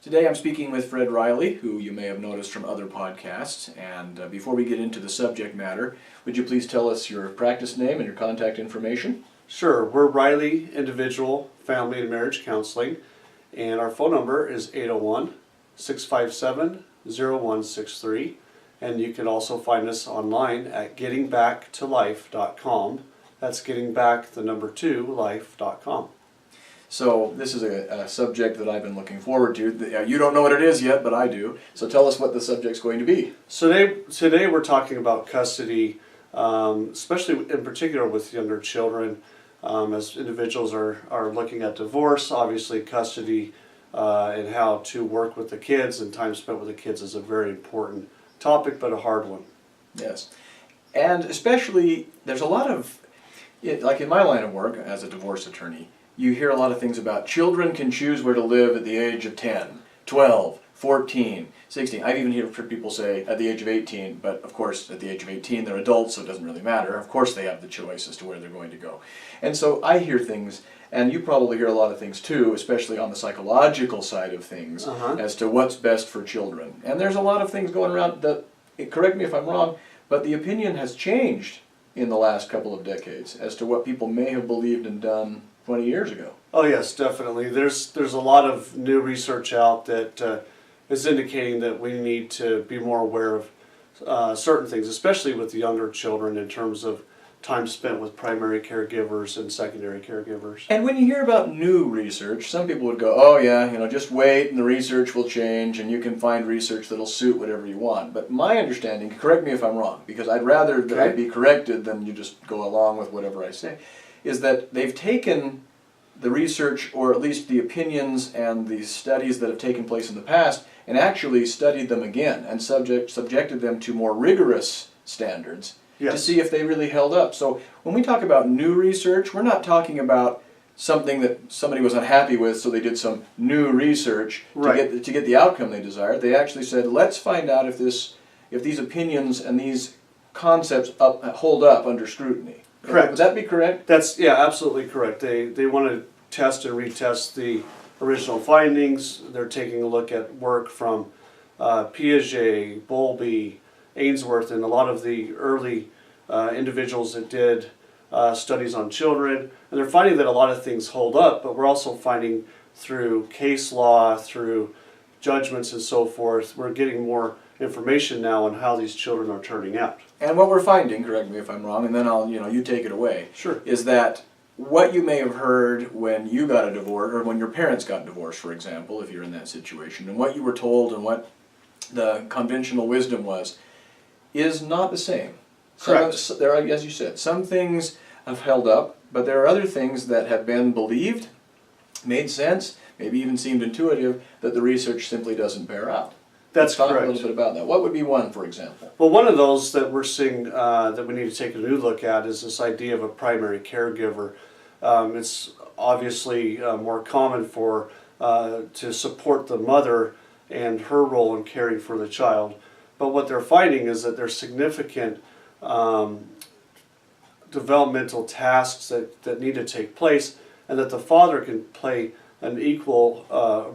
Today I'm speaking with Fred Riley, who you may have noticed from other podcasts, and before we get into the subject matter, would you please tell us your practice name and your contact information? Sure, we're Riley Individual Family and Marriage Counseling, and our phone number is 801-657-0163, and you can also find us online at gettingbacktolife.com. That's gettingback2life.com. So this is a subject that I've been looking forward to. You don't know what it is yet, but I do. So tell us what the subject's going to be. So today we're talking about custody, especially in particular with younger children. As individuals are looking at divorce, obviously custody and how to work with the kids and time spent with the kids is a very important topic, but a hard one. Yes. And especially, there's a lot of, like in my line of work as a divorce attorney, you hear a lot of things about children can choose where to live at the age of 10, 12, 14, 16. I've even heard people say at the age of 18, but of course at the age of 18 they're adults, so it doesn't really matter. Of course they have the choice as to where they're going to go. And so I hear things, and you probably hear a lot of things too, especially on the psychological side of things, as to what's best for children. And there's a lot of things going around that, correct me if I'm wrong, but the opinion has changed in the last couple of decades as to what people may have believed and done 20 years ago. Oh yes, definitely. There's a lot of new research out that is indicating that we need to be more aware of certain things, especially with the younger children in terms of time spent with primary caregivers and secondary caregivers. And when you hear about new research, some people would go, oh yeah, just wait and the research will change and you can find research that'll suit whatever you want. But my understanding, correct me if I'm wrong, because I'd rather that I be corrected than you just go along with whatever I say, is that they've taken the research, or at least the opinions and the studies that have taken place in the past, and actually studied them again and subjected them to more rigorous standards to see if they really held up. So when we talk about new research, we're not talking about something that somebody was unhappy with, so they did some new research to get the outcome they desired. They actually said, let's find out if these opinions and these concepts hold up under scrutiny. Correct. Would that be correct? That's absolutely correct. They want to test and retest the original findings. They're taking a look at work from Piaget, Bowlby, Ainsworth, and a lot of the early individuals that did studies on children. And they're finding that a lot of things hold up, but we're also finding through case law, through judgments and so forth, we're getting more information now on how these children are turning out. And what we're finding, correct me if I'm wrong, and then you take it away. Sure. Is that what you may have heard when you got a divorce, or when your parents got divorced, for example, if you're in that situation, and what you were told and what the conventional wisdom was, is not the same. Correct. There are, as you said, some things have held up, but there are other things that have been believed, made sense, maybe even seemed intuitive, that the research simply doesn't bear out. That's correct. correct. Talk a little bit about that. What would be one, for example? Well, one of those that we're seeing that we need to take a new look at is this idea of a primary caregiver. It's obviously more common to support the mother and her role in caring for the child. But what they're finding is that there's significant developmental tasks that need to take place, and that the father can play an equal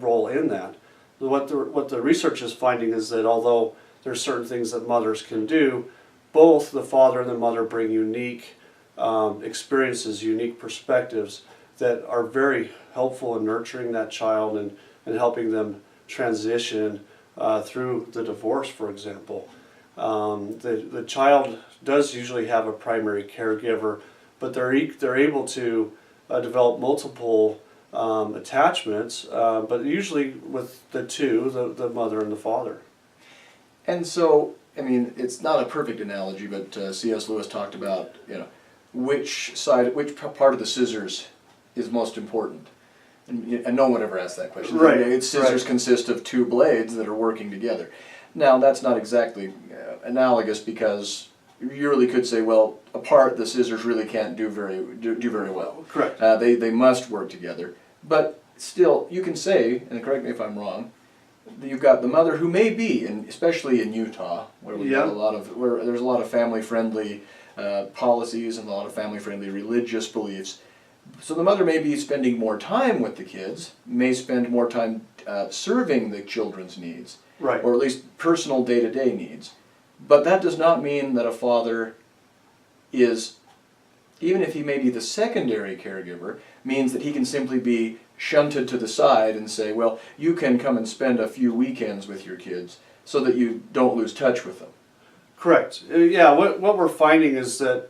role in that. What the research is finding is that although there's certain things that mothers can do, both the father and the mother bring unique experiences, unique perspectives that are very helpful in nurturing that child and helping them transition through the divorce, for example. The child does usually have a primary caregiver, but they're able to develop multiple attachments, but usually with the mother and the father. And so, it's not a perfect analogy, but C.S. Lewis talked about, which part of the scissors is most important. And no one ever asked that question. Right. Scissors consist of two blades that are working together. Now, that's not exactly analogous, because you really could say, well, apart, the scissors really can't do very well. Correct. They must work together. But still, you can say, and correct me if I'm wrong, you've got the mother who may be, and especially in Utah, where we got where there's a lot of family-friendly policies and a lot of family-friendly religious beliefs. So the mother may be spending more time with the kids, may spend more time serving the children's needs, Right. or at least personal day-to-day needs. But that does not mean that a father is, even if he may be the secondary caregiver, means that he can simply be shunted to the side and say, well, you can come and spend a few weekends with your kids so that you don't lose touch with them. Correct. Yeah, what we're finding is that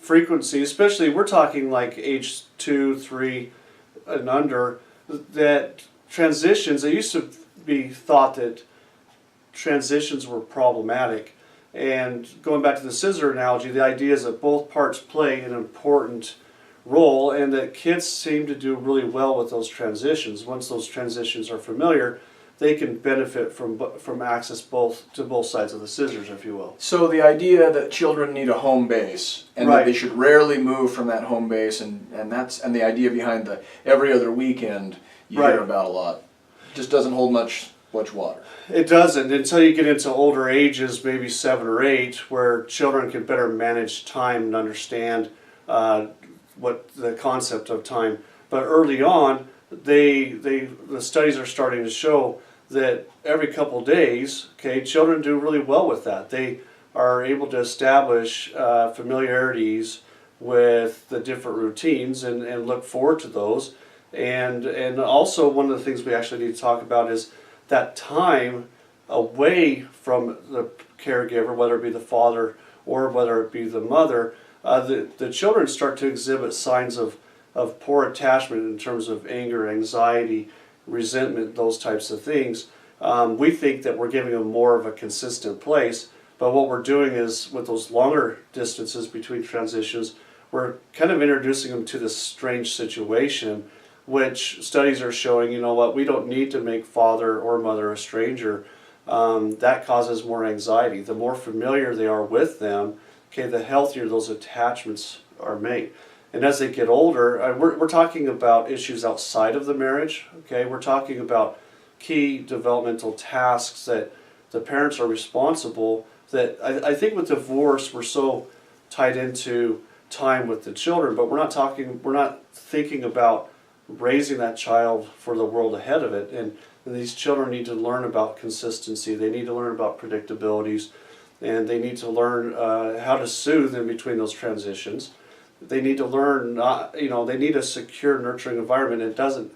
frequency, especially we're talking like age 2, 3 and under, that transitions, it used to be thought that transitions were problematic. And going back to the scissor analogy, the idea is that both parts play an important role and that kids seem to do really well with those transitions. Once those transitions are familiar, they can benefit from access to both sides of the scissors, if you will. So the idea that children need a home base and Right. that they should rarely move from that home base, and the idea behind the every other weekend you Right. hear about a lot, just doesn't hold much water. It doesn't until you get into older ages, maybe 7 or 8, where children can better manage time and understand what the concept of time. But early on, the studies are starting to show that every couple days, okay, children do really well with that. They are able to establish familiarities with the different routines and look forward to those. And also one of the things we actually need to talk about is that time away from the caregiver, whether it be the father or whether it be the mother, the children start to exhibit signs of poor attachment in terms of anger, anxiety, resentment, those types of things. We think that we're giving them more of a consistent place, but what we're doing is with those longer distances between transitions, we're kind of introducing them to this strange situation, which studies are showing, you know what, we don't need to make father or mother a stranger. That causes more anxiety. The more familiar they are with them, okay, the healthier those attachments are made. And as they get older, we're talking about issues outside of the marriage, okay? We're talking about key developmental tasks that the parents are responsible, that I think with divorce we're so tied into time with the children, but we're not thinking about raising that child for the world ahead of it. And these children need to learn about consistency, they need to learn about predictabilities, and they need to learn how to soothe in between those transitions. They need to learn, they need a secure, nurturing environment. It doesn't,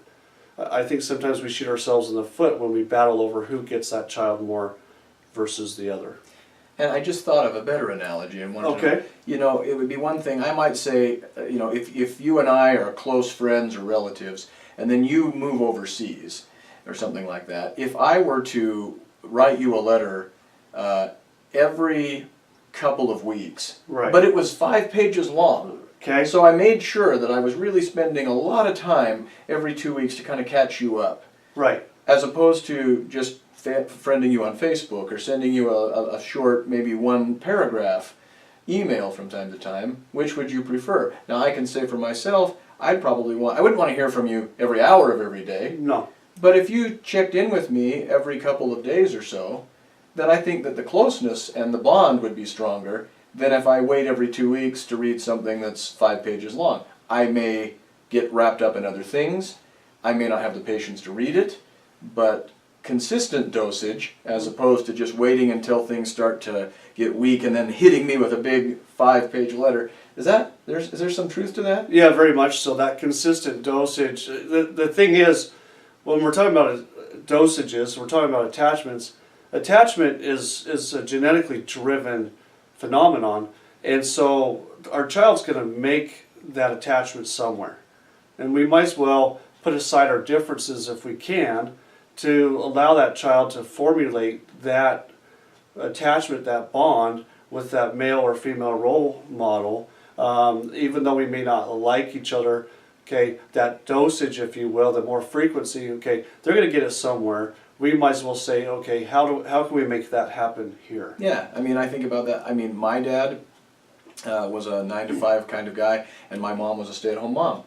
I think sometimes we shoot ourselves in the foot when we battle over who gets that child more versus the other. And I just thought of a better analogy and wanted Okay. to, it would be one thing, I might say, if you and I are close friends or relatives, and then you move overseas or something like that, if I were to write you a letter every couple of weeks, Right. but it was 5 pages long. Okay. So I made sure that I was really spending a lot of time every 2 weeks to kind of catch you up, Right. as opposed to just friending you on Facebook or sending you a short, maybe 1 paragraph email from time to time. Which would you prefer? Now I can say for myself, I wouldn't want to hear from you every hour of every day. No. But if you checked in with me every couple of days or so, then I think that the closeness and the bond would be stronger than if I wait every 2 weeks to read something that's 5 pages long. I may get wrapped up in other things, I may not have the patience to read it, but consistent dosage, as opposed to just waiting until things start to get weak and then hitting me with a big 5-page letter. Is there some truth to that? Yeah, very much so. That consistent dosage. The thing is, when we're talking about dosages, we're talking about attachments. Attachment is a genetically driven phenomenon, and so our child's going to make that attachment somewhere, and we might as well put aside our differences if we can to allow that child to formulate that attachment, that bond with that male or female role model, even though we may not like each other. Okay, that dosage, if you will, the more frequency, okay, they're going to get it somewhere. We might as well say, okay, how can we make that happen here? Yeah, I think about that. My dad was a 9 to 5 kind of guy, and my mom was a stay-at-home mom.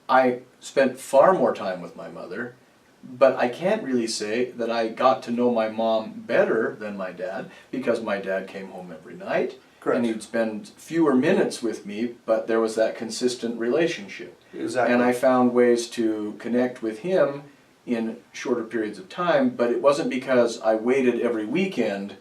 I spent far more time with my mother, but I can't really say that I got to know my mom better than my dad, because my dad came home every night. Correct. And he'd spend fewer minutes with me, but there was that consistent relationship. Exactly. And I found ways to connect with him in shorter periods of time, but it wasn't because I waited every weekend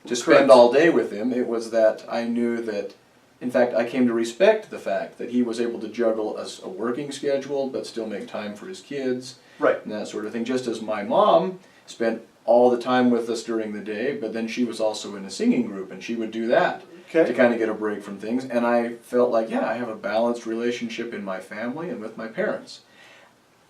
to spend Correct. all day with him. It was that I knew that, in fact, I came to respect the fact that he was able to juggle a working schedule but still make time for his kids Right. and that sort of thing. Just as my mom spent all the time with us during the day, but then she was also in a singing group and she would do that to Okay. kind of get a break from things. And I felt like, yeah, I have a balanced relationship in my family and with my parents.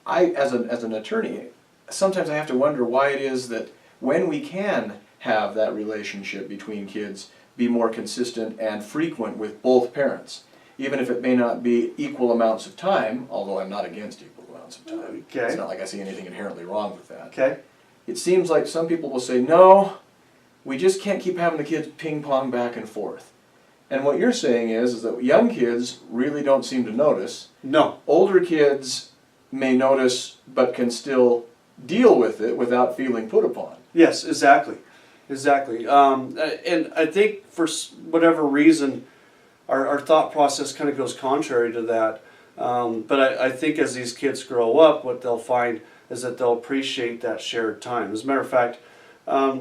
As an attorney, sometimes I have to wonder why it is that when we can have that relationship between kids be more consistent and frequent with both parents, even if it may not be equal amounts of time, although I'm not against equal amounts of time. Okay. It's not like I see anything inherently wrong with that. Okay. It seems like some people will say, no, we just can't keep having the kids ping pong back and forth. And what you're saying is that young kids really don't seem to notice. No. Older kids may notice but can still deal with it without feeling put upon. Yes, exactly. Exactly. And I think for whatever reason, our thought process kind of goes contrary to that. But I think as these kids grow up, what they'll find is that they'll appreciate that shared time. As a matter of fact,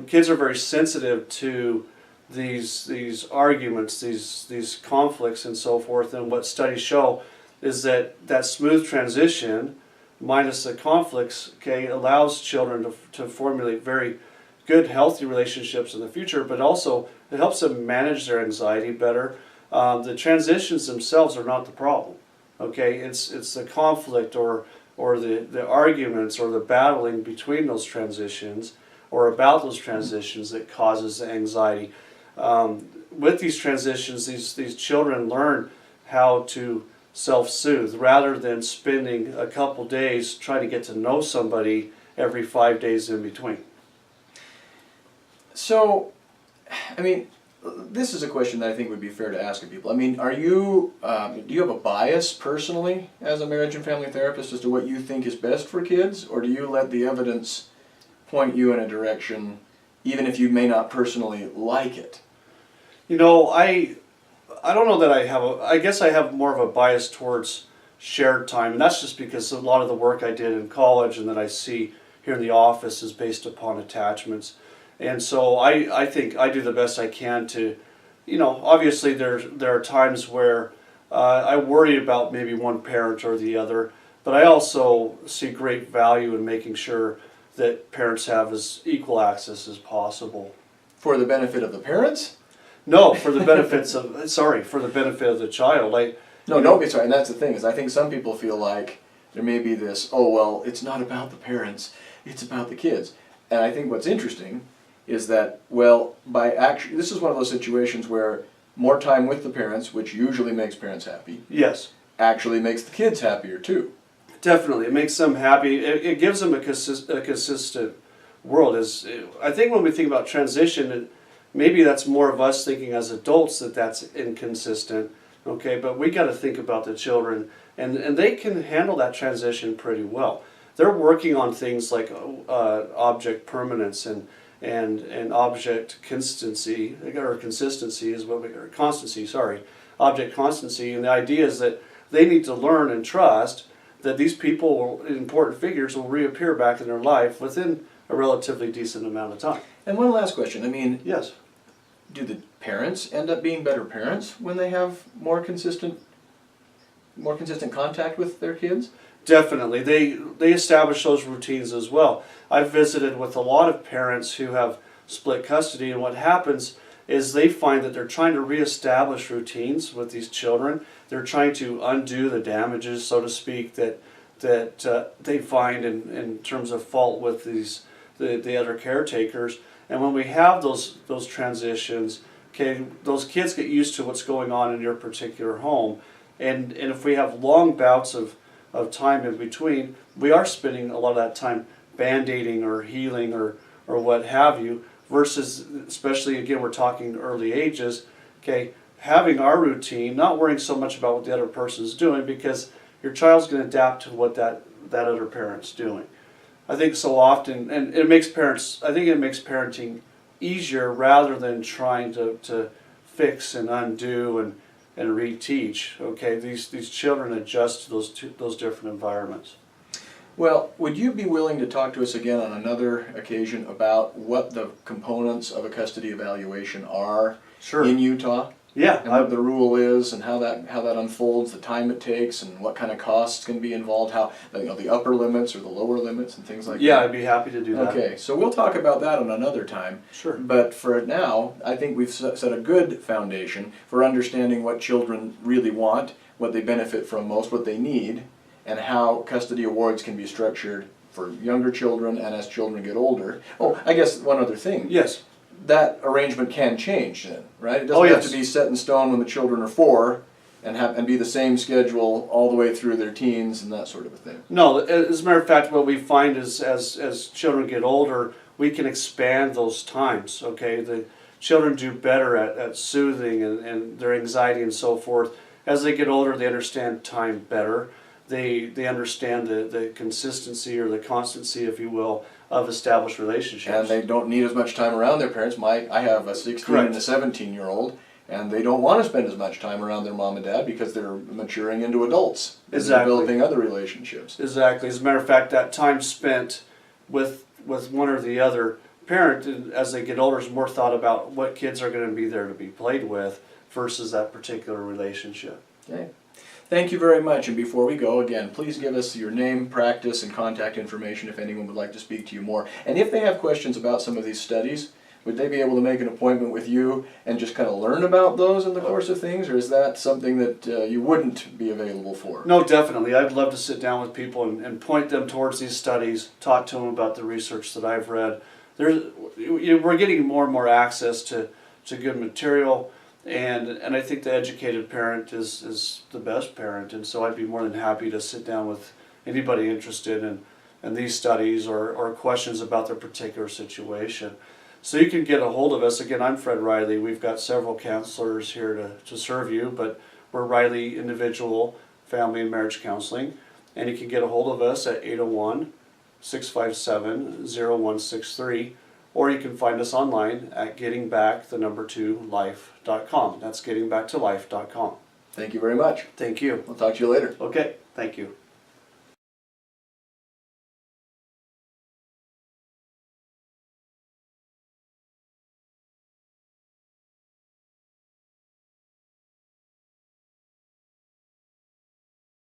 kids are very sensitive to these arguments, these conflicts and so forth. And what studies show is that smooth transition, minus the conflicts, okay, allows children to formulate very good, healthy relationships in the future, but also it helps them manage their anxiety better. The transitions themselves are not the problem, okay? It's the conflict or the arguments or the battling between those transitions or about those transitions that causes the anxiety. With these transitions, these children learn how to self-soothe rather than spending a couple days trying to get to know somebody every 5 days in between. So, I mean, this is a question that I think would be fair to ask of people. I mean, do you have a bias personally as a marriage and family therapist as to what you think is best for kids, or do you let the evidence point you in a direction even if you may not personally like it? You know, I don't know that I guess I have more of a bias towards shared time, and that's just because a lot of the work I did in college and that I see here in the office is based upon attachments. And so I think I do the best I can to, obviously there are times where I worry about maybe one parent or the other, but I also see great value in making sure that parents have as equal access as possible. For the benefit of the parents? No, for the benefits of, for the benefit of the child. No, don't be sorry, and that's the thing, is I think some people feel like there may be this, oh, well, it's not about the parents, it's about the kids. And I think what's interesting is that, well, this is one of those situations where more time with the parents, which usually makes parents happy, Yes, actually makes the kids happier too. definitely. It makes them happy. It gives them a consistent world. I think when we think about transition, maybe that's more of us thinking as adults that that's inconsistent, okay? But we got to think about the children, and they can handle that transition pretty well. They're working on things like object permanence and object consistency, or consistency is what or constancy, sorry, object constancy. And the idea is that they need to learn and trust that these people, important figures, will reappear back in their life within a relatively decent amount of time. And one last question, I mean, Yes. do the parents end up being better parents when they have more consistent contact with their kids? Definitely. They establish those routines as well. I've visited with a lot of parents who have split custody, and what happens is they find that they're trying to reestablish routines with these children. They're trying to undo the damages, so to speak, that they find in terms of fault with the other caretakers. And when we have those transitions, okay, those kids get used to what's going on in your particular home. And if we have long bouts of time in between, we are spending a lot of that time band-aiding or healing or what have you, versus, especially again, we're talking early ages, okay, having our routine, not worrying so much about what the other person's doing, because your child's going to adapt to what that other parent's doing. I think so often, and it makes parenting easier rather than trying to fix and undo and reteach. Okay, these children adjust to those different environments. Well, would you be willing to talk to us again on another occasion about what the components of a custody evaluation are Sure. in Utah? Yeah. And what the rule is, and how that unfolds, the time it takes, and what kind of costs can be involved, how the upper limits or the lower limits and things like Yeah, that. I'd be happy to do that. Okay, so we'll talk about that on another time. Sure. But for now, I think we've set a good foundation for understanding what children really want, what they benefit from most, what they need, and how custody awards can be structured for younger children and as children get older. Oh, I guess one other thing. Yes. That arrangement can change then, right? It doesn't Oh, have yes. to be set in stone when the children are 4 and be the same schedule all the way through their teens and that sort of a thing. No, as a matter of fact, what we find is as children get older, we can expand those times, okay? The children do better at soothing and their anxiety and so forth. As they get older, they understand time better. They understand the consistency or the constancy, if you will, of established relationships. And they don't need as much time around their parents. I have a 16 Correct. and a 17-year-old, and they don't want to spend as much time around their mom and dad because they're maturing into adults. Exactly. They're developing other relationships. Exactly. As a matter of fact, that time spent with one or the other parent, as they get older, is more thought about what kids are going to be there to be played with versus that particular relationship. Okay. Thank you very much, and before we go, again, please give us your name, practice, and contact information if anyone would like to speak to you more. And if they have questions about some of these studies, would they be able to make an appointment with you and just kind of learn about those in the course of things, or is that something that you wouldn't be available for? No, definitely. I'd love to sit down with people and point them towards these studies, talk to them about the research that I've read. We're getting more and more access to good material. And I think the educated parent is the best parent, and so I'd be more than happy to sit down with anybody interested in these studies or questions about their particular situation. So you can get a hold of us. Again, I'm Fred Riley. We've got several counselors here to serve you, but we're Riley Individual, Family and Marriage Counseling, and you can get a hold of us at 801-657-0163. Or you can find us online at gettingback2life.com. That's gettingback2life.com. Thank you very much. Thank you. We'll talk to you later. Okay, thank you.